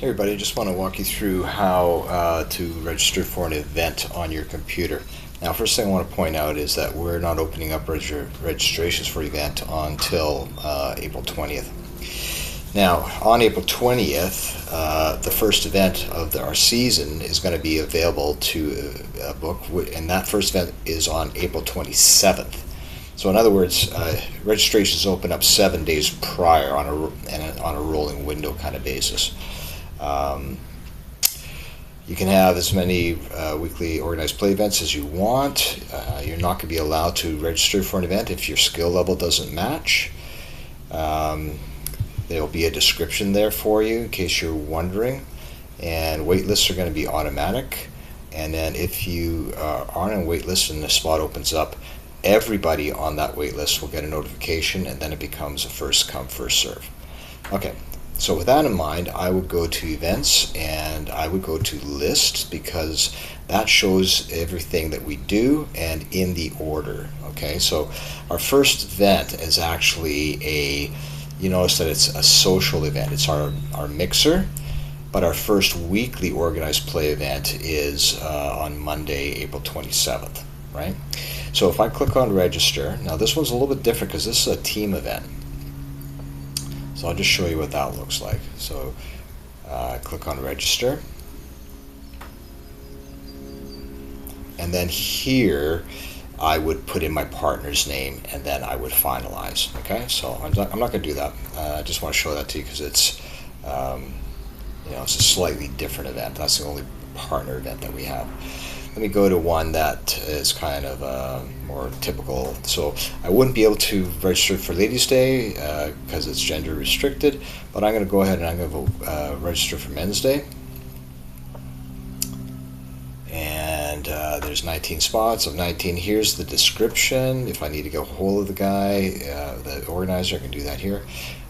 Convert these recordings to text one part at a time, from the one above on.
Hey everybody, I just want to walk you through how to register for an event on your computer. Now, first thing I want to point out is that we're not opening up registrations for the event until April 20th. Now, on April 20th, the first event of our season is going to be available to book, and that first event is on April 27th. So in other words, registrations open up 7 days prior on a rolling window kind of basis. You can have as many weekly organized play events as you want. You're not going to be allowed to register for an event if your skill level doesn't match. There'll be a description there for you in case you're wondering. And wait lists are going to be automatic. And then if you are on a wait list and the spot opens up, everybody on that wait list will get a notification, and then it becomes a first come, first serve. Okay. So with that in mind, I would go to events and I would go to lists, because that shows everything that we do and in the order. Okay, so our first event is actually you notice that it's a social event. It's our mixer, but our first weekly organized play event is on Monday, April 27th, right? So if I click on register, now this one's a little bit different because this is a team event. So I'll just show you what that looks like. So click on register. And then here I would put in my partner's name and then I would finalize. Okay, so I'm not going to do that. I just want to show that to you because it's it's a slightly different event. That's the only partner event that we have. Let me go to one that is kind of more typical. So I wouldn't be able to register for Ladies' Day because it's gender restricted, but I'm going to go ahead and I'm going to register for Men's Day. And there's 19 spots of 19. Here's the description. If I need to get a hold of the guy, the organizer, I can do that here.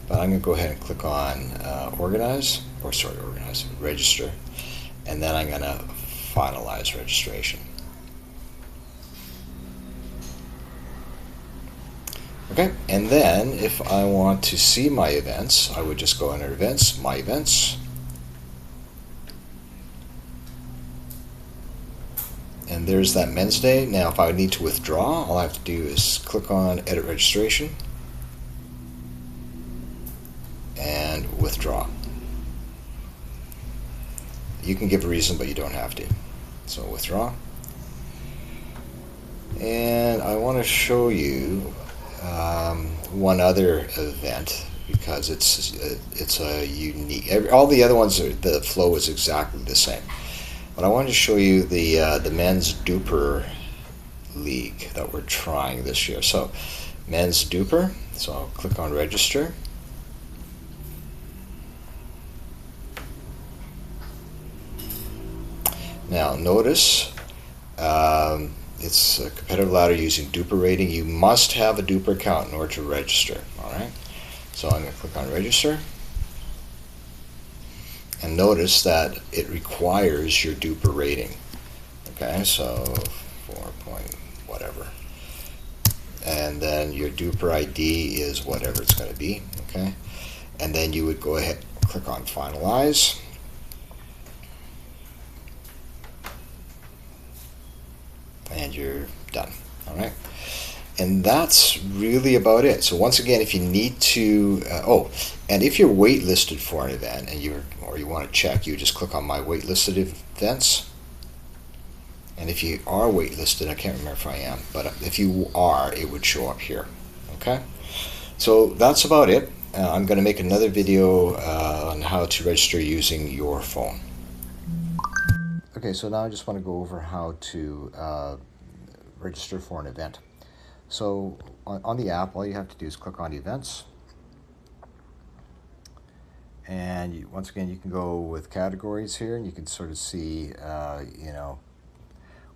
But I'm going to go ahead and click on register. And then I'm going to finalize registration. Okay, and then if I want to see my events, I would just go under events, my events, and there's that Men's Day. Now if I need to withdraw, all I have to do is click on edit registration and withdraw. You can give a reason, but you don't have to. So withdraw. And I want to show you one other event because it's a unique. All the other ones, the flow is exactly the same. But I wanted to show you the men's duper league that we're trying this year. So men's duper. So I'll click on register. Now notice it's a competitive ladder using duper rating. You must have a duper account in order to register. All right. So I'm going to click on register. And notice that it requires your duper rating. Okay, so 4 point whatever. And then your duper ID is whatever it's going to be. Okay. And then you would go ahead and click on finalize. And you're done. All right, and that's really about it. So once again, if you need to, and if you're waitlisted for an event and you want to check, you just click on my waitlisted events. And if you are waitlisted, I can't remember if I am, but if you are, it would show up here. Okay, so that's about it. I'm going to make another video on how to register using your phone. Okay, so now I just want to go over how to register for an event. So on the app, all you have to do is click on events. And once again, you can go with categories here, and you can sort of see,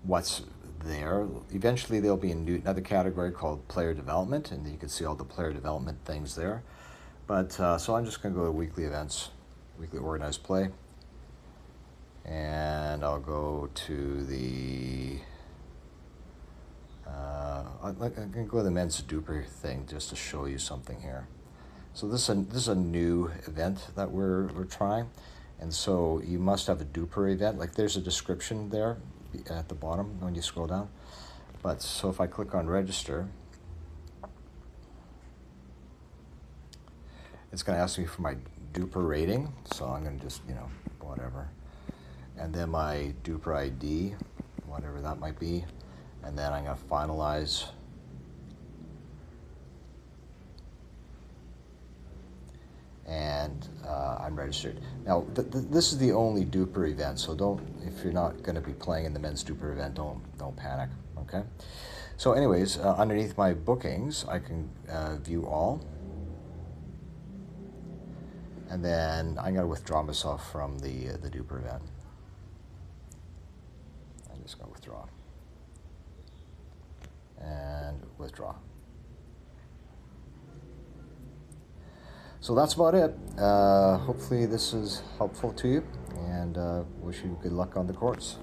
what's there. Eventually, there'll be another category called player development, and you can see all the player development things there. But so I'm just going to go to weekly events, weekly organized play. And I'll go to the I'm going to go to the men's duper thing just to show you something here. So this is a new event that we're trying, And so you must have a duper event. Like there's a description there at the bottom when you scroll down. But so if I click on register, it's going to ask me for my duper rating. So I'm going to just, whatever. And then my duper ID, whatever that might be. And then I'm going to finalize. And I'm registered. Now, this is the only duper event, so if you're not going to be playing in the men's duper event, don't panic, okay? So anyways, underneath my bookings, I can view all. And then I'm going to withdraw myself from the duper event. I'm just going to withdraw. And withdraw. So that's about it. Hopefully this is helpful to you, and wish you good luck on the courts.